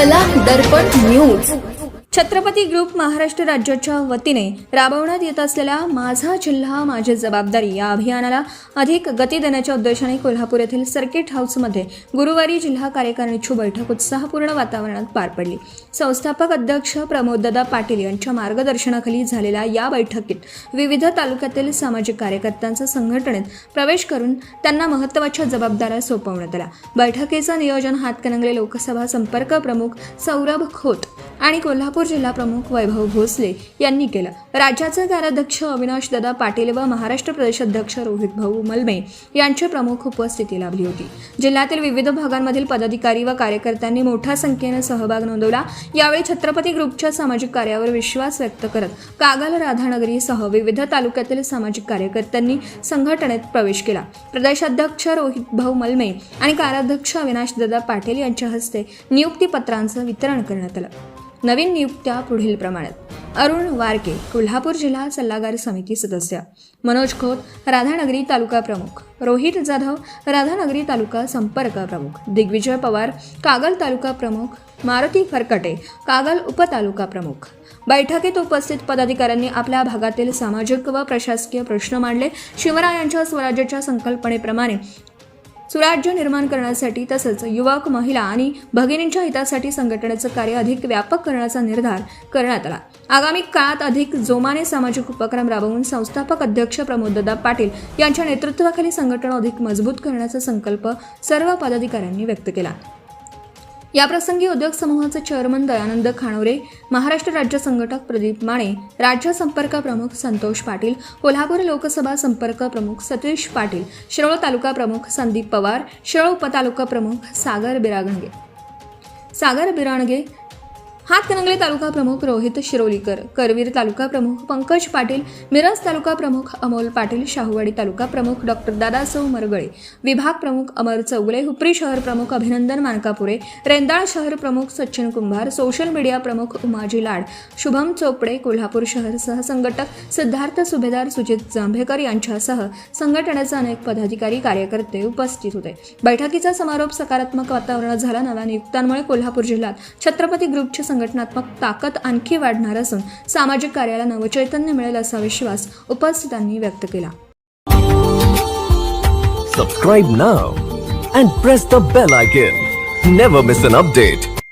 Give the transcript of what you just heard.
कला दर्पण news. Chhatrapati group Maharashtra राज्याच्या वतीने राबवण्यात येत असलेल्या माझा जिल्हा माझी जबाबदारी या अभियानाला अधिक गती देण्याच्या उद्देशाने कोल्हापूर येथील सर्किट हाऊसमध्ये गुरुवारी जिल्हा कार्यकारिणीची बैठक उत्साहपूर्ण वातावरणात पार पडली. संस्थापक अध्यक्ष प्रमोददादा पाटील यांच्या मार्गदर्शनाखाली झालेल्या या बैठकीत विविध तालुक्यातील सामाजिक कार्यकर्त्यांचा संघटनेत प्रवेश करून त्यांना महत्त्वाच्या जबाबदाऱ्या सोपवण्यात आल्या. बैठकीचं नियोजन हातकणंगले लोकसभा संपर्क प्रमुख सौरभ खोत आणि कोल्हापूर जिल्हा प्रमुख वैभव भोसले यांनी केलं. राज्याचे कार्याध्यक्ष अविनाशदादा पाटील व महाराष्ट्र प्रदेशाध्यक्ष रोहित भाऊ मलमे यांची प्रमुख उपस्थिती लाभली होती. जिल्ह्यातील विविध भागांमधील पदाधिकारी व कार्यकर्त्यांनी मोठ्या संख्येने सहभाग नोंदवला. यावेळी छत्रपती ग्रुपच्या सामाजिक कार्यावर विश्वास व्यक्त करत कागल राधानगरीसह विविध तालुक्यातील सामाजिक कार्यकर्त्यांनी संघटनेत प्रवेश केला. प्रदेशाध्यक्ष रोहित भाऊ मलमे आणि कार्याध्यक्ष अविनाशदादा पाटील यांच्या हस्ते नियुक्तीपत्रांचं वितरण करण्यात आलं. नवीन नियुक्त्या पुढील प्रमाणात: अरुण वारके कोल्हापूर जिल्हा सल्लागार समिती सदस्य, मनोज खोत राधानगरी तालुका प्रमुख, रोहित जाधव राधानगरी तालुका संपर्क प्रमुख, दिग्विजय पवार कागल तालुका प्रमुख, मारुती फरकटे कागल उपतालुका प्रमुख. बैठकीत उपस्थित पदाधिकाऱ्यांनी आपल्या भागातील सामाजिक व प्रशासकीय प्रश्न मांडले. शिवरायांच्या स्वराज्याच्या संकल्पनेप्रमाणे सुराज्य निर्माण करण्यासाठी तसंच युवक, महिला आणि भगिनींच्या हितासाठी संघटनेचं कार्य अधिक व्यापक करण्याचा निर्धार करण्यात आला. आगामी काळात अधिक जोमाने सामाजिक उपक्रम राबवून संस्थापक अध्यक्ष प्रमोददादा पाटील यांच्या नेतृत्वाखाली संघटना अधिक मजबूत करण्याचा संकल्प सर्व पदाधिकाऱ्यांनी व्यक्त केला. याप्रसंगी उद्योग समूहाचे चेअरमन दयानंद खानोरे, महाराष्ट्र राज्य संघटक प्रदीप माने, राज्य संपर्क प्रमुख संतोष पाटील, कोल्हापूर लोकसभा संपर्क प्रमुख सतीश पाटील, शिरोळ तालुका प्रमुख संदीप पवार, शिरोळ उपतालुका प्रमुख सागर बिराणगे, हातकणंगले तालुका प्रमुख रोहित शिरोलीकर, करवीर तालुका प्रमुख पंकज पाटील, मिरज तालुका प्रमुख अमोल पाटील, शाहूवाडी तालुका प्रमुख डॉक्टर दादासाहेब मरगळे, विभाग प्रमुख अमर चौगुले, हुपरी शहर प्रमुख अभिनंदन मानकापुरे, रेंदाळ शहर प्रमुख सचिन कुंभार, सोशल मीडिया प्रमुख उमाजी लाड, शुभम चोपडे, कोल्हापूर शहर सहसंघटक सिद्धार्थ सुभेदार, सुजित जांभेकर यांच्यासह संघटनेचे अनेक पदाधिकारी कार्यकर्ते उपस्थित होते. बैठकीचा समारोप सकारात्मक वातावरणात झाला. नव्या नियुक्त्यांमुळे कोल्हापूर जिल्ह्यात छत्रपती ग्रुपची संघटनात्मक ताकद आणखी वाढणार असून सामाजिक कार्याला नवचैतन्य मिळेल असा विश्वास उपस्थितांनी व्यक्त केला. Subscribe now and press the bell icon. Never miss an update.